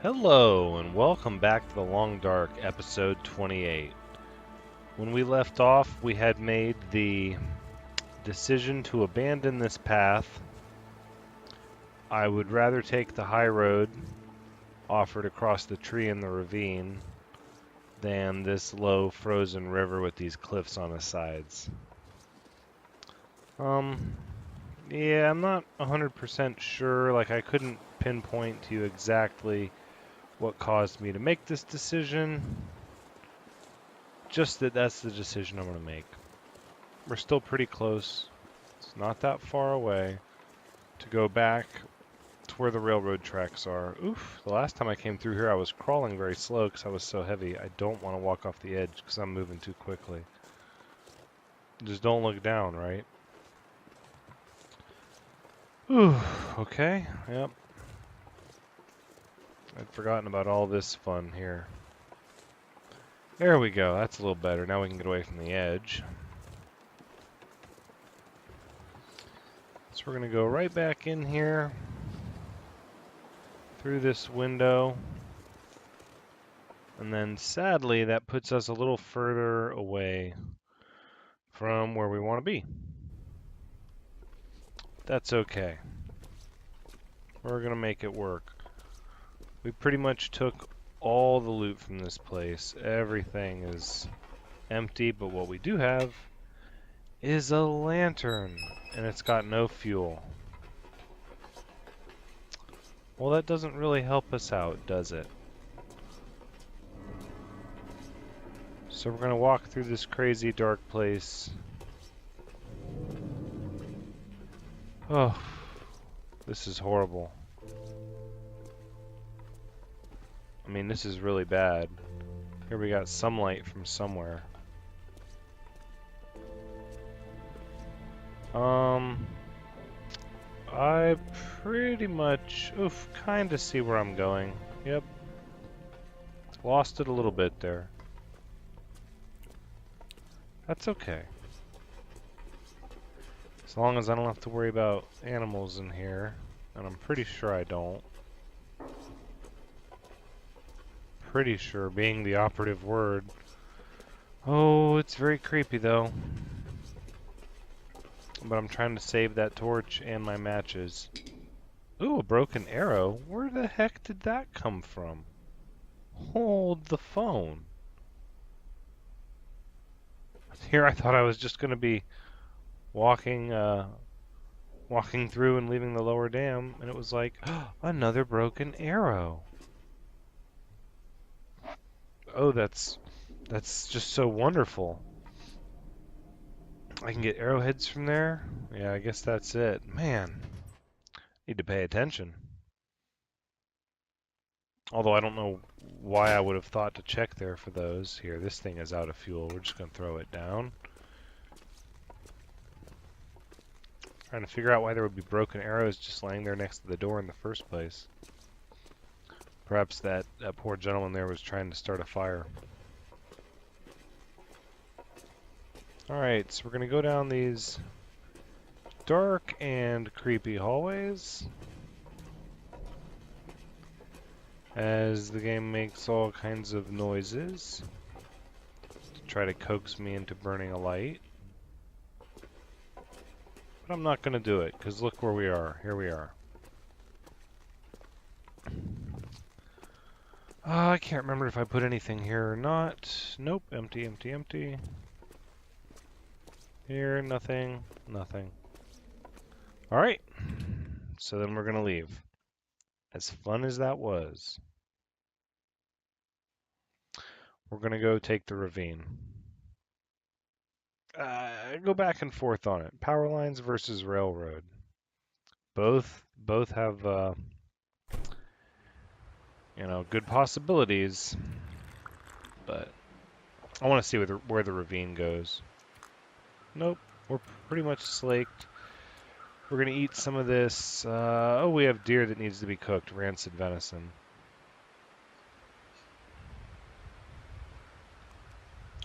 Hello, and welcome back to The Long Dark, episode 28. When we left off, we had made the decision to abandon this path. I would rather take the high road offered across the tree in the ravine than this low frozen river with these cliffs on the sides. Yeah, I'm not 100% sure. I couldn't pinpoint to you exactly what caused me to make this decision. Just that's the decision I'm going to make. We're still pretty close. It's not that far away to go back to where the railroad tracks are. Oof, the last time I came through here I was crawling very slow because I was so heavy. I don't want to walk off the edge because I'm moving too quickly. Just don't look down, right? Ooh, okay, yep. I'd forgotten about all this fun here. There we go, that's a little better. Now we can get away from the edge. So we're going to go right back in here through this window. And then sadly that puts us a little further away from where we want to be. That's okay. We're going to make it work. We pretty much took all the loot from this place. Everything is empty, but what we do have is a lantern, and it's got no fuel. Well, that doesn't really help us out, does it? So we're going to walk through this crazy dark place. Oh, this is horrible. I mean, this is really bad. Here we got sunlight from somewhere. I pretty much, kind of see where I'm going. Yep. Lost it a little bit there. That's okay. As long as I don't have to worry about animals in here, and I'm pretty sure I don't. Pretty sure being the operative word. Oh, it's very creepy though. But I'm trying to save that torch and my matches. Ooh, a broken arrow? Where the heck did that come from? Hold the phone. Here I thought I was just going to be walking through and leaving the lower dam, and it was like, another broken arrow. Oh, that's just so wonderful. I can get arrowheads from there? Yeah, I guess that's it. Man, need to pay attention. Although I don't know why I would have thought to check there for those. Here, this thing is out of fuel. We're just going to throw it down. Trying to figure out why there would be broken arrows just laying there next to the door in the first place. Perhaps that poor gentleman there was trying to start a fire. Alright, so we're going to go down these dark and creepy hallways as the game makes all kinds of noises to try to coax me into burning a light. But I'm not going to do it, because look where we are. Here we are. I can't remember if I put anything here or not. Nope, empty, empty, empty. Here, nothing, nothing. Alright, so then we're going to leave. As fun as that was. We're going to go take the ravine. Go back and forth on it. Power lines versus railroad. Both have good possibilities, but I want to see where the ravine goes. Nope, we're pretty much slaked. We're gonna eat some of this. Oh, we have deer that needs to be cooked. Rancid venison.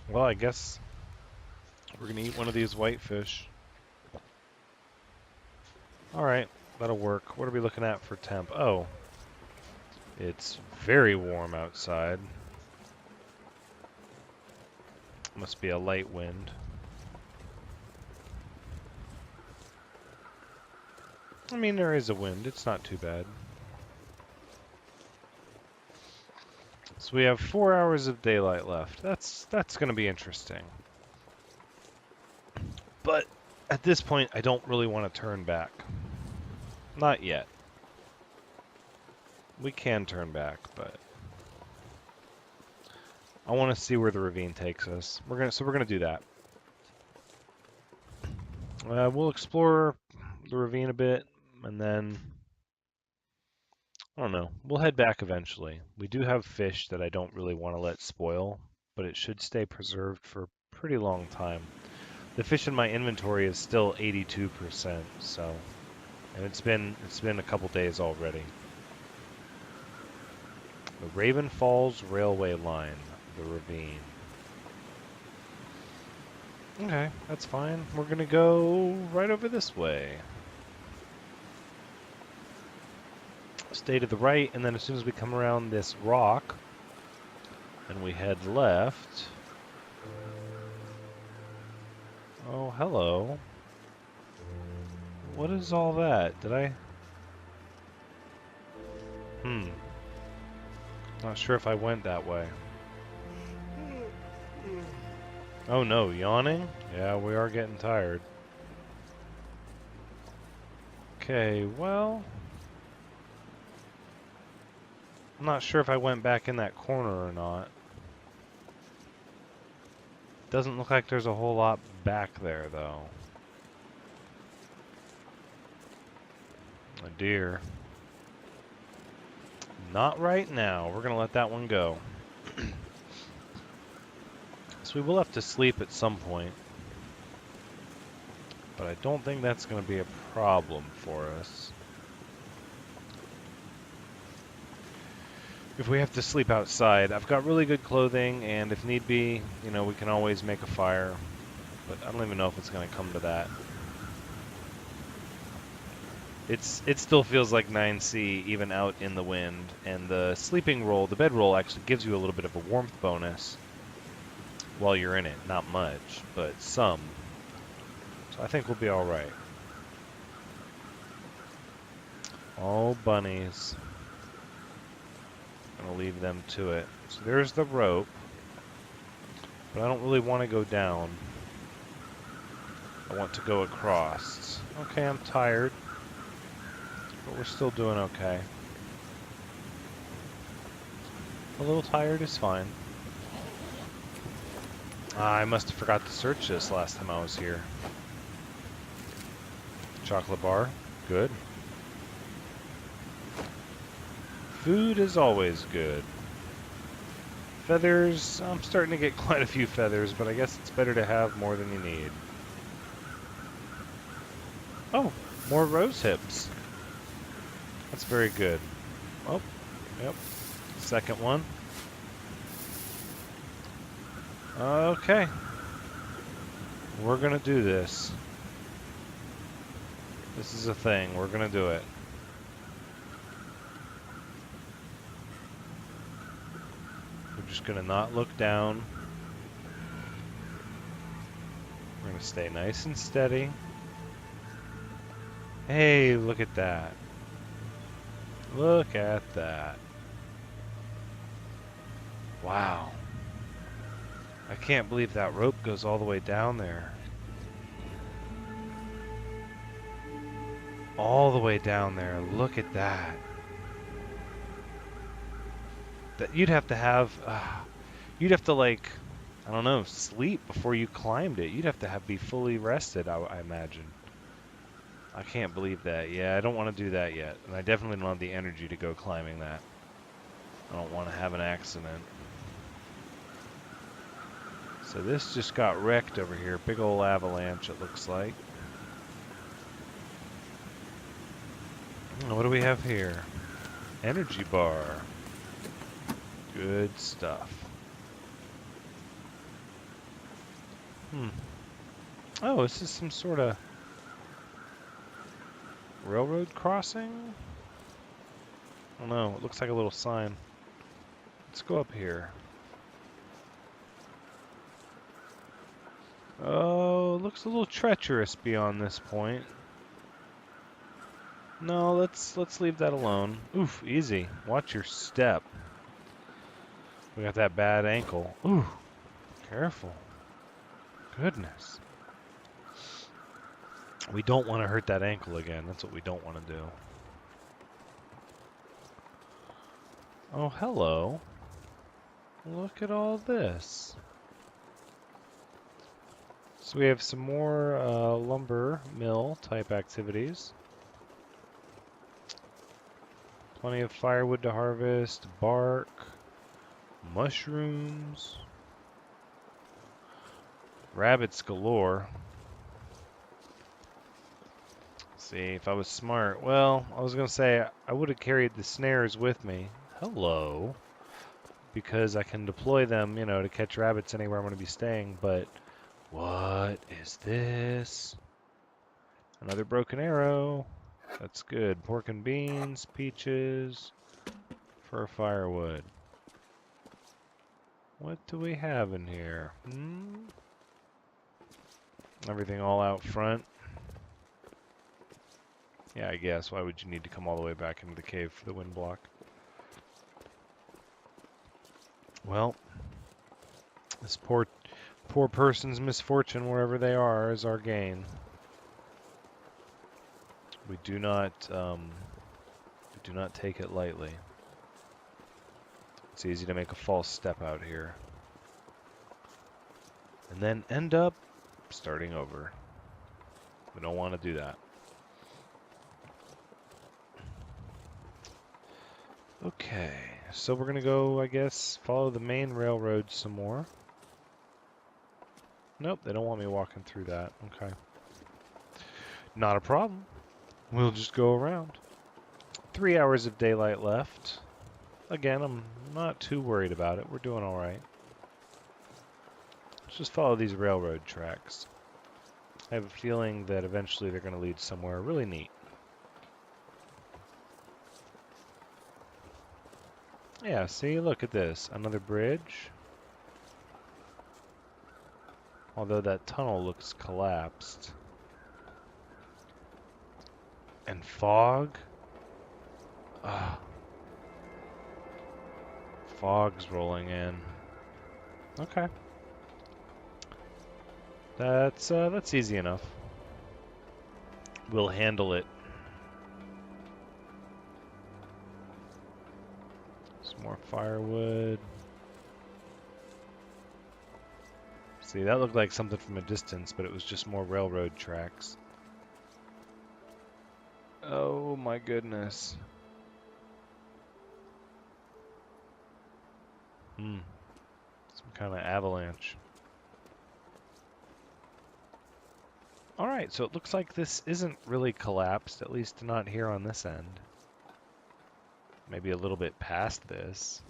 Well, I guess we're gonna eat one of these whitefish. All right, that'll work. What are we looking at for temp? Oh, It's very warm outside. Must be a light wind. I mean, there is a wind. It's not too bad. So we have 4 hours of daylight left. That's going to be interesting. But at this point, I don't really want to turn back. Not yet. We can turn back, but I want to see where the ravine takes us. So we're gonna do that. We'll explore the ravine a bit, and then I don't know. We'll head back eventually. We do have fish that I don't really want to let spoil, but it should stay preserved for a pretty long time. The fish in my inventory is still 82%, so, and it's been a couple days already. The Raven Falls Railway Line, the ravine. Okay, that's fine. We're gonna go right over this way. Stay to the right, and then as soon as we come around this rock, and we head left. Oh, hello. What is all that? Did I? Not sure if I went that way. Oh no, yawning? Yeah, we are getting tired. Okay, well... I'm not sure if I went back in that corner or not. Doesn't look like there's a whole lot back there, though. A deer. Not right now. We're gonna let that one go. So we will have to sleep at some point. But I don't think that's gonna be a problem for us. If we have to sleep outside, I've got really good clothing, and if need be, you know, we can always make a fire. But I don't even know if it's going to come to that. It still feels like 9C even out in the wind, and the sleeping roll, the bedroll, actually gives you a little bit of a warmth bonus while you're in it. Not much, but some. So I think we'll be all right. Oh, bunnies. I'm going to leave them to it. So there's the rope. But I don't really want to go down. I want to go across. Okay, I'm tired. But we're still doing okay. A little tired is fine. I must have forgot to search this last time I was here. Chocolate bar. Good. Food is always good. Feathers, I'm starting to get quite a few feathers, but I guess it's better to have more than you need. Oh, more rose hips. That's very good. Oh, yep. Second one. Okay. We're gonna do this. This is a thing. We're gonna do it. We're just gonna not look down. We're gonna stay nice and steady. Hey, look at that. Look at that. Wow. I can't believe that rope goes all the way down there. All the way down there. Look at that. That you'd have to like, I don't know, sleep before you climbed it. You'd have to be fully rested, I imagine. I can't believe that. Yeah, I don't want to do that yet. And I definitely don't have the energy to go climbing that. I don't want to have an accident. So this just got wrecked over here. Big old avalanche, it looks like. What do we have here? Energy bar. Good stuff. Oh, this is some sort of railroad crossing? Oh no, it looks like a little sign. Let's go up here. Oh, it looks a little treacherous beyond this point. No, let's leave that alone. Oof, easy. Watch your step. We got that bad ankle. Ooh, careful. Goodness. We don't want to hurt that ankle again. That's what we don't want to do. Oh, hello. Look at all this. So we have some more lumber mill type activities. Plenty of firewood to harvest, bark, mushrooms, rabbits galore. See, if I was smart, well, I was going to say I would have carried the snares with me. Hello. Because I can deploy them, you know, to catch rabbits anywhere I'm going to be staying, but what is this? Another broken arrow. That's good. Pork and beans, peaches, for firewood. What do we have in here? Everything all out front. Yeah, I guess. Why would you need to come all the way back into the cave for the wind block? Well, this poor person's misfortune, wherever they are, is our gain. We do not take it lightly. It's easy to make a false step out here, and then end up starting over. We don't want to do that. Okay, so we're gonna go, I guess, follow the main railroad some more. Nope, they don't want me walking through that. Okay. Not a problem. We'll just go around. 3 hours of daylight left. Again, I'm not too worried about it. We're doing all right. Let's just follow these railroad tracks. I have a feeling that eventually they're going to lead somewhere really neat. Yeah, see, look at this. Another bridge. Although that tunnel looks collapsed. And fog. Ah. Fog's rolling in. Okay. That's easy enough. We'll handle it. Some more firewood. See, that looked like something from a distance, but it was just more railroad tracks. Oh my goodness. Some kind of avalanche. Alright, so it looks like this isn't really collapsed, at least not here on this end. Maybe a little bit past this.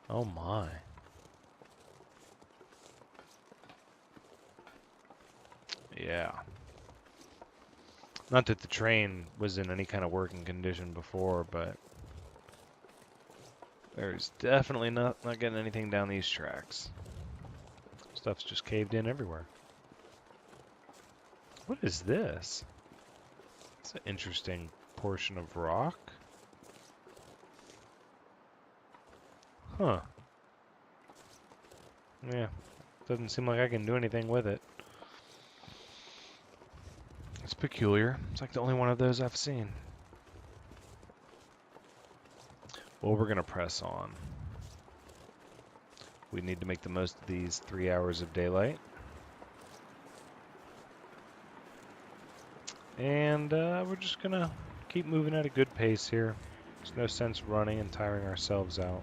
Oh my. Yeah. Not that the train was in any kind of working condition before, but there's definitely not getting anything down these tracks. Stuff's just caved in everywhere. What is this? It's an interesting portion of rock. Huh. Yeah. Doesn't seem like I can do anything with it. It's peculiar. It's like the only one of those I've seen. Well, we're going to press on. We need to make the most of these 3 hours of daylight. And we're just going to keep moving at a good pace here. There's no sense running and tiring ourselves out.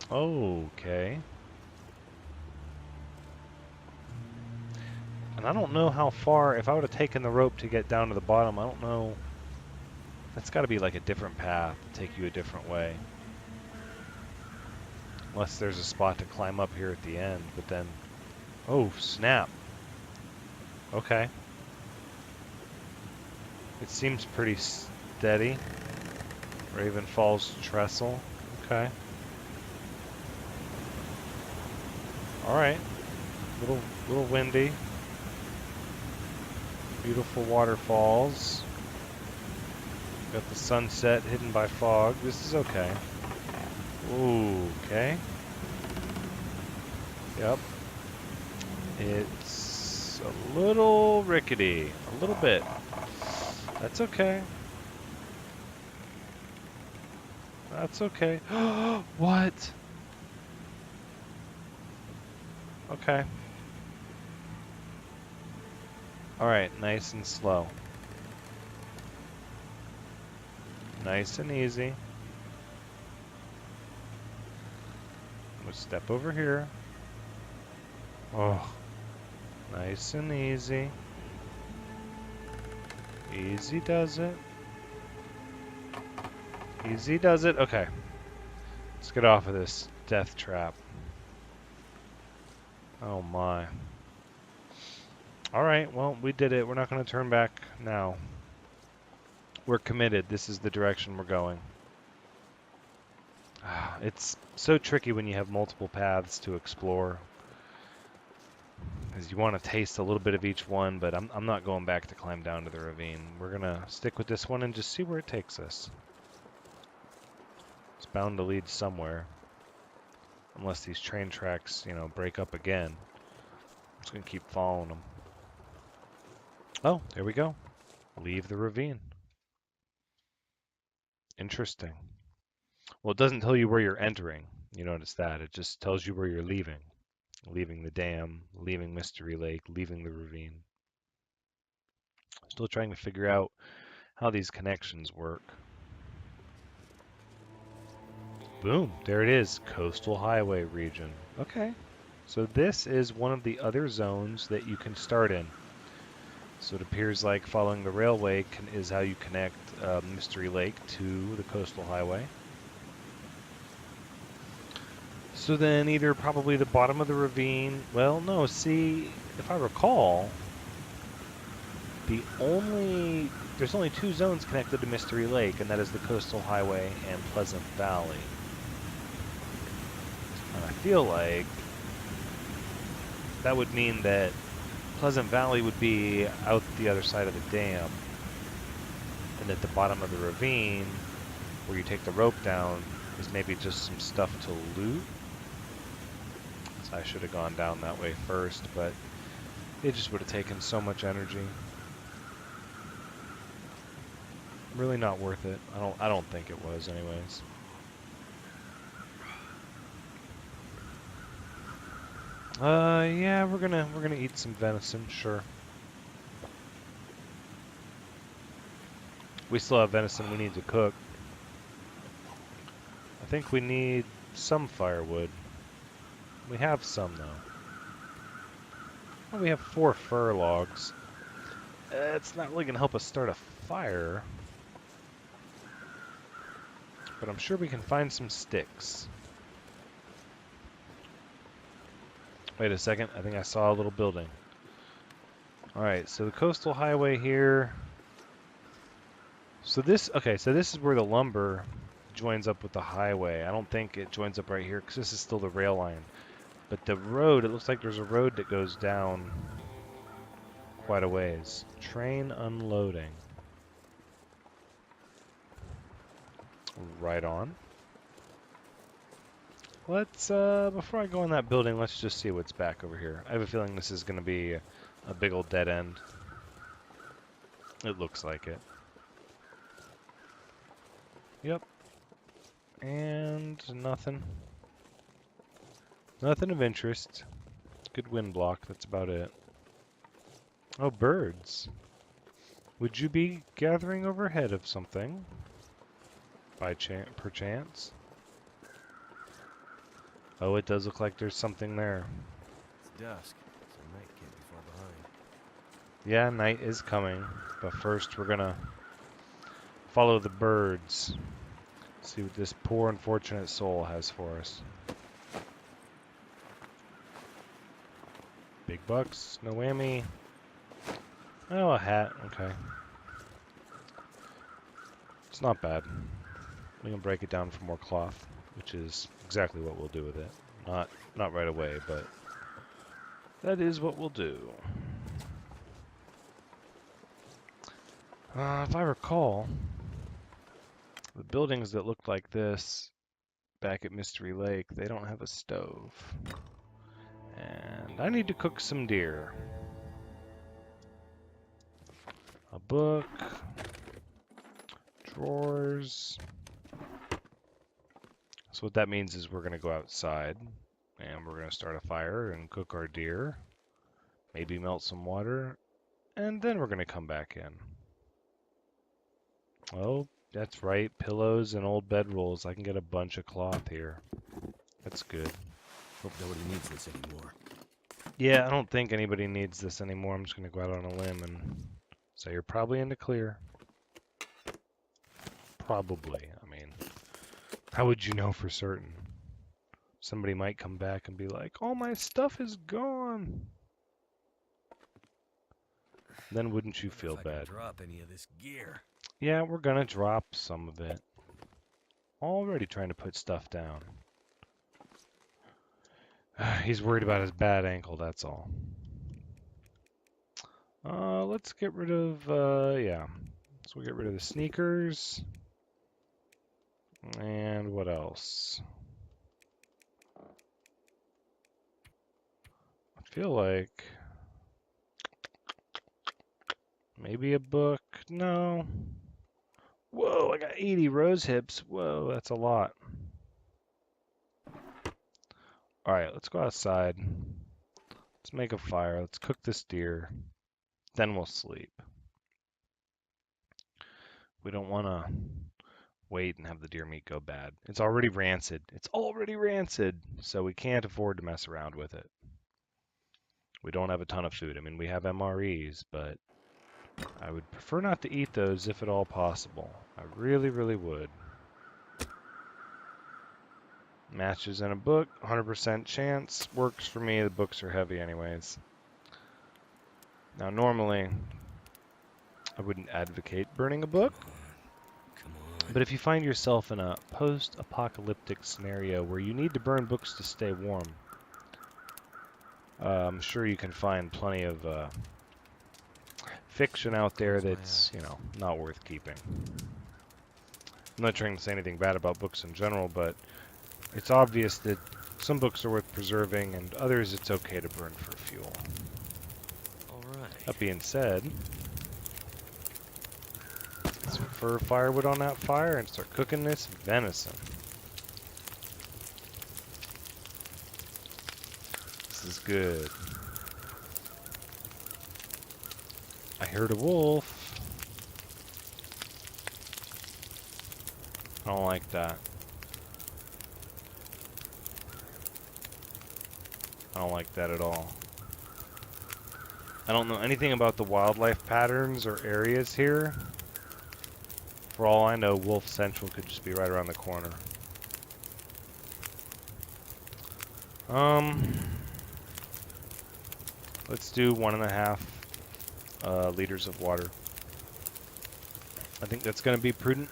Okay. And I don't know how far, if I would have taken the rope to get down to the bottom, I don't know. That's got to be like a different path to take you a different way. Unless there's a spot to climb up here at the end, but then... Oh, snap. Okay. It seems pretty steady. Raven Falls Trestle. Okay. Alright. Little windy. Beautiful waterfalls. Got the sunset hidden by fog. This is okay. Ooh, okay. Yep. It's a little rickety. A little bit. That's okay. That's okay. What? Okay. Alright, nice and slow. Nice and easy. I'm gonna step over here. Oh, nice and easy. Easy does it. Easy does it. Okay. Let's get off of this death trap. Oh my. Alright, well, we did it. We're not going to turn back now. We're committed. This is the direction we're going. It's so tricky when you have multiple paths to explore. Because you want to taste a little bit of each one, but I'm not going back to climb down to the ravine. We're going to stick with this one and just see where it takes us. It's bound to lead somewhere. Unless these train tracks, you know, break up again. I'm just going to keep following them. Oh, there we go. Leave the ravine. Interesting. Well, it doesn't tell you where you're entering. You notice that. It just tells you where you're leaving. Leaving the dam, leaving Mystery Lake, leaving the ravine. Still trying to figure out how these connections work. Boom, there it is. Coastal Highway region. Okay. So this is one of the other zones that you can start in. So it appears like following the railway is how you connect Mystery Lake to the Coastal Highway. So then either probably the bottom of the ravine, well, no, see, if I recall, there's only two zones connected to Mystery Lake, and that is the Coastal Highway and Pleasant Valley. And I feel like that would mean that Pleasant Valley would be out the other side of the dam, and at the bottom of the ravine, where you take the rope down, is maybe just some stuff to loot. So I should have gone down that way first, but it just would have taken so much energy. Really not worth it. I don't think it was anyways. Yeah, we're gonna eat some venison, sure. We still have venison we need to cook. I think we need some firewood. We have some though. Well, we have 4 fir logs. It's not really gonna help us start a fire. But I'm sure we can find some sticks. Wait a second, I think I saw a little building. Alright, so the coastal highway here. So this is where the lumber joins up with the highway. I don't think it joins up right here because this is still the rail line. But the road, it looks like there's a road that goes down quite a ways. Train unloading. Right on. Let's, before I go in that building, let's just see what's back over here. I have a feeling this is going to be a big old dead end. It looks like it. Yep. And nothing. Nothing of interest. Good wind block, that's about it. Oh, birds. Would you be gathering overhead of something? By perchance? Oh, it does look like there's something there. It's dusk, so night can't be far behind. Yeah, night is coming, but first we're gonna follow the birds. See what this poor unfortunate soul has for us. Big bucks, no whammy. Oh, a hat, okay. It's not bad. We can break it down for more cloth, which is exactly what we'll do with it. Not right away, but that is what we'll do. If I recall, the buildings that look like this back at Mystery Lake, they don't have a stove. And I need to cook some deer. A book. Drawers. So what that means is we're going to go outside and we're going to start a fire and cook our deer. Maybe melt some water. And then we're going to come back in. Oh, that's right. Pillows and old bedrolls. I can get a bunch of cloth here. That's good. Hope nobody needs this anymore. Yeah, I don't think anybody needs this anymore. I'm just going to go out on a limb and say you're probably in the clear. Probably. I mean, how would you know for certain? Somebody might come back and be like, all my stuff is gone. Then wouldn't you feel If I can bad? drop any of this gear. Yeah, we're going to drop some of it. Already trying to put stuff down. He's worried about his bad ankle, that's all. Let's get rid of, yeah. So we'll get rid of the sneakers. And what else? I feel like maybe a book. No. Whoa, I got 80 rose hips. Whoa, that's a lot. All right, let's go outside. Let's make a fire. Let's cook this deer. Then we'll sleep. We don't want to wait and have the deer meat go bad. It's already rancid. It's already rancid. So we can't afford to mess around with it. We don't have a ton of food. I mean, we have MREs, but I would prefer not to eat those if at all possible. I really, really would. Matches in a book, 100% chance. Works for me. The books are heavy anyways. Now, normally, I wouldn't advocate burning a book. Come on. But if you find yourself in a post-apocalyptic scenario where you need to burn books to stay warm, I'm sure you can find plenty of fiction out there that's, you know, not worth keeping. I'm not trying to say anything bad about books in general, but it's obvious that some books are worth preserving and others it's okay to burn for fuel. All right. That being said, let's throw firewood on that fire and start cooking this venison. This is good. I heard a wolf. I don't like that. I don't like that at all. I don't know anything about the wildlife patterns or areas here. For all I know, Wolf Central could just be right around the corner. Let's do 1.5 liters of water. I think that's going to be prudent.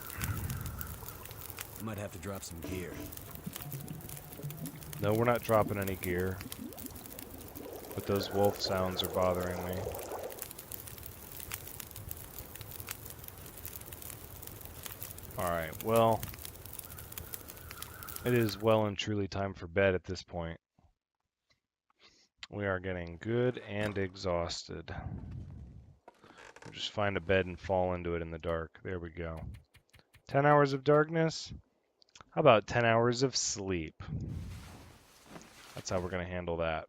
Might have to drop some gear. No, we're not dropping any gear. But those wolf sounds are bothering me. Alright, well, it is well and truly time for bed at this point. We are getting good and exhausted. We'll just find a bed and fall into it in the dark. There we go. 10 hours of darkness? How about 10 hours of sleep? That's how we're going to handle that.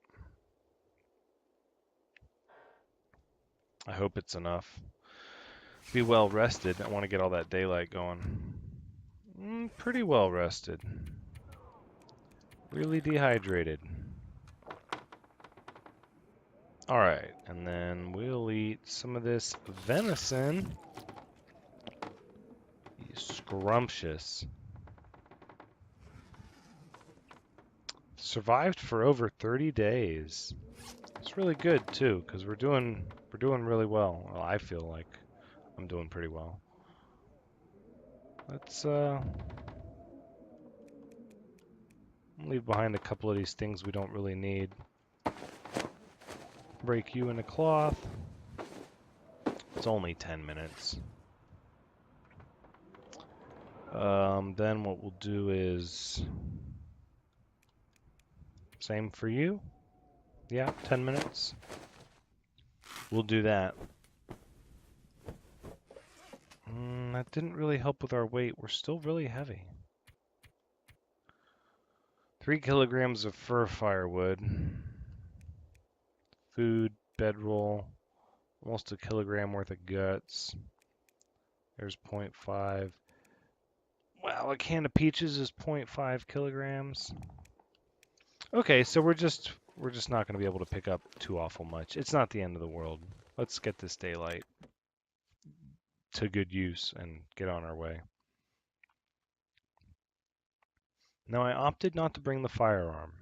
I hope it's enough. Be well rested. I want to get all that daylight going. Pretty well rested. Really dehydrated. Alright, and then we'll eat some of this venison. Scrumptious. Survived for over 30 days. It's really good too, because we're doing really well. Well, I feel like I'm doing pretty well. Let's leave behind a couple of these things we don't really need. Break you into cloth. It's only 10 minutes. Then what we'll do is same for you. Yeah, 10 minutes. We'll do that. That didn't really help with our weight. We're still really heavy. 3 kilograms of fir firewood. Food, bedroll, almost a kilogram worth of guts. There's 0.5. Wow, a can of peaches is 0.5 kilograms. Okay, so we're just not going to be able to pick up too awful much. It's not the end of the world. Let's get this daylight to good use and get on our way. Now, I opted not to bring the firearm.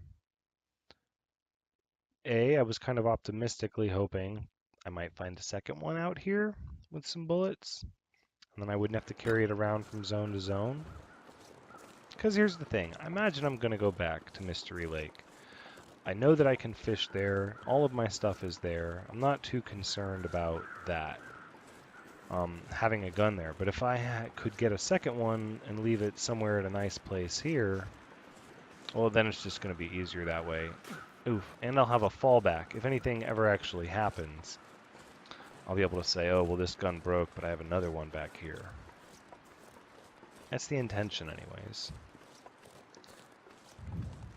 I was kind of optimistically hoping I might find a second one out here with some bullets, and then I wouldn't have to carry it around from zone to zone. Because here's the thing, I imagine I'm going to go back to Mystery Lake. I know that I can fish there, all of my stuff is there, I'm not too concerned about that, having a gun there, but if I could get a second one and leave it somewhere at a nice place here, well then it's just going to be easier that way. Oof, and I'll have a fallback. If anything ever actually happens, I'll be able to say, oh, well, this gun broke, but I have another one back here. That's the intention anyways.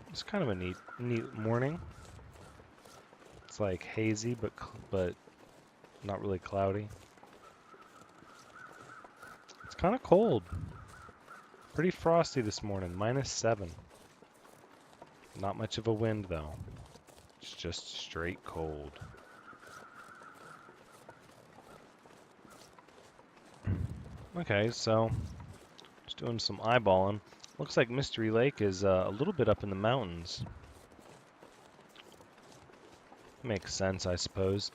It's kind of a neat morning. It's like hazy, but not really cloudy. It's kind of cold. Pretty frosty this morning, -7. Not much of a wind though. It's just straight cold. Okay, so just doing some eyeballing. Looks like Mystery Lake is a little bit up in the mountains. Makes sense, I suppose.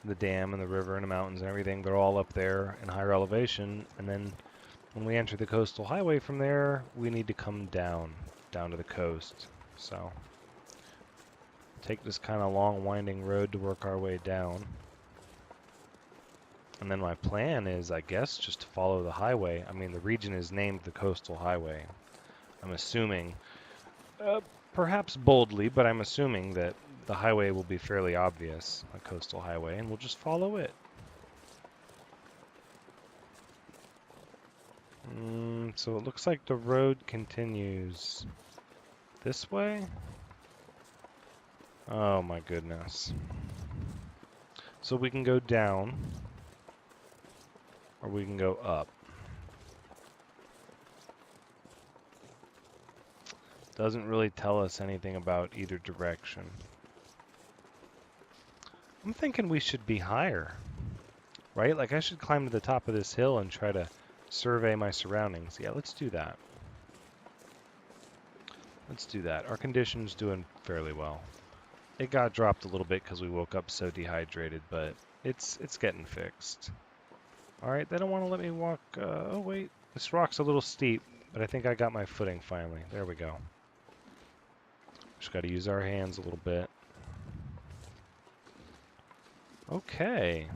The dam and the river and the mountains and everything, they're all up there in higher elevation. And then when we enter the coastal highway from there, we need to come down to the coast. So take this kind of long winding road to work our way down. And then my plan is, I guess, just to follow the highway. I mean, the region is named the Coastal Highway. I'm assuming, perhaps boldly, but I'm assuming that the highway will be fairly obvious, a coastal highway, and we'll just follow it. So it looks like the road continues this way. Oh my goodness. So we can go down, or we can go up. Doesn't really tell us anything about either direction. I'm thinking we should be higher, right? Like I should climb to the top of this hill and try to survey my surroundings. Yeah, let's do that. Let's do that. Our condition's doing fairly well. It got dropped a little bit because we woke up so dehydrated, but it's getting fixed. All right, they don't want to let me walk. Oh wait, this rock's a little steep, but I think I got my footing finally. There we go. Just got to use our hands a little bit. Okay.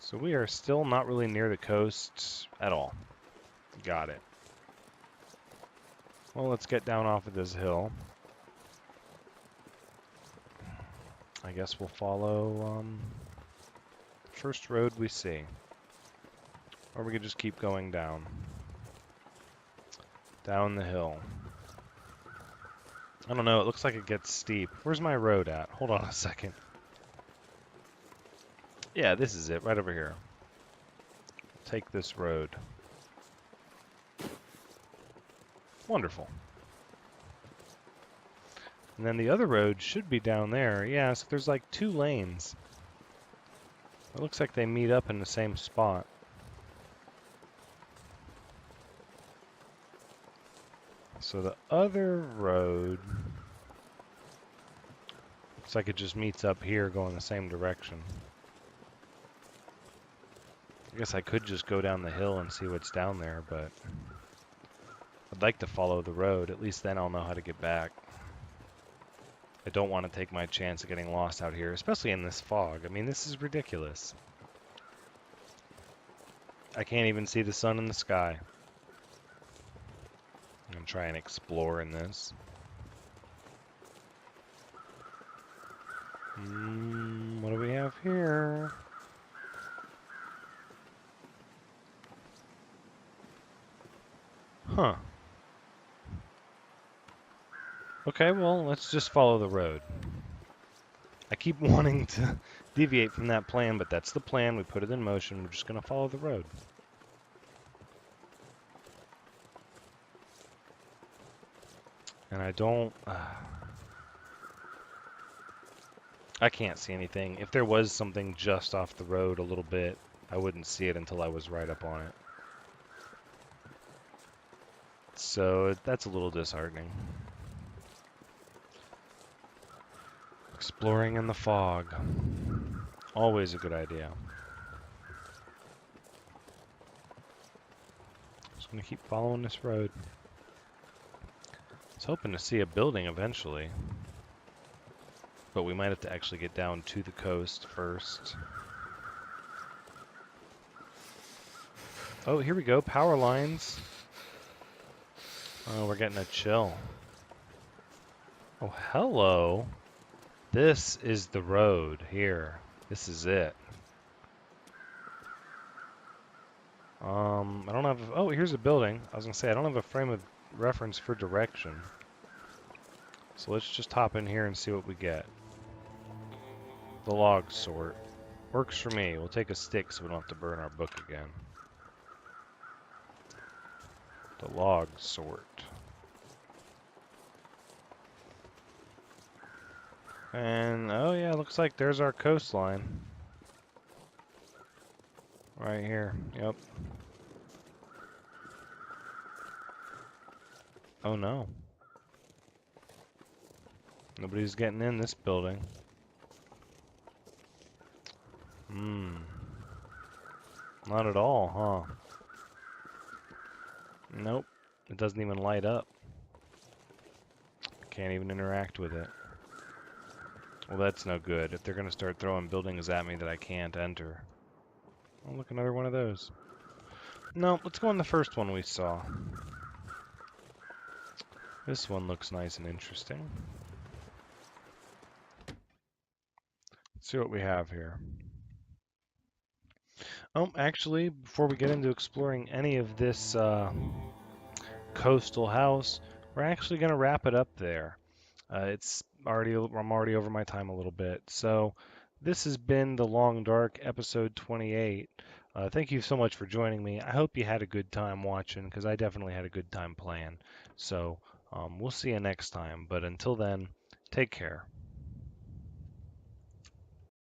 So we are still not really near the coast at all. Got it. Well, let's get down off of this hill. I guess we'll follow first road we see. Or we could just keep going down. Down the hill. I don't know, it looks like it gets steep. Where's my road at? Hold on a second. Yeah, this is it, right over here. Take this road. Wonderful. And then the other road should be down there. Yeah, so there's like 2 lanes. It looks like they meet up in the same spot. So the other road looks like it just meets up here going the same direction. I guess I could just go down the hill and see what's down there, but I'd like to follow the road. At least then I'll know how to get back. I don't want to take my chance of getting lost out here, especially in this fog. I mean, this is ridiculous. I can't even see the sun in the sky. I'm going to try and explore in this. What do we have here? Huh. Okay, well, let's just follow the road. I keep wanting to deviate from that plan, but that's the plan. We put it in motion. We're just going to follow the road. And I don't... I can't see anything. If there was something just off the road a little bit, I wouldn't see it until I was right up on it. So that's a little disheartening. Exploring in the fog. Always a good idea. Just gonna keep following this road. I was hoping to see a building eventually, but we might have to actually get down to the coast first. Oh, here we go. Power lines. Oh, we're getting a chill. Oh, hello. This is the road here. This is it. I don't have... Oh, here's a building. I was going to say, I don't have a frame of reference for direction. So let's just hop in here and see what we get. The log sort. Works for me. We'll take a stick so we don't have to burn our book again. The log sort. And, oh yeah, looks like there's our coastline. Right here. Yep. Oh no. Nobody's getting in this building. Not at all, huh? Nope. It doesn't even light up. Can't even interact with it. Well, that's no good. If they're going to start throwing buildings at me that I can't enter. Oh, look, another one of those. No, let's go on the first one we saw. This one looks nice and interesting. Let's see what we have here. Oh, actually, before we get into exploring any of this coastal house, we're actually going to wrap it up there. I'm already over my time a little bit. So this has been The Long Dark, episode 28. Thank you so much for joining me. I hope you had a good time watching, because I definitely had a good time playing. So we'll see you next time. But until then, take care.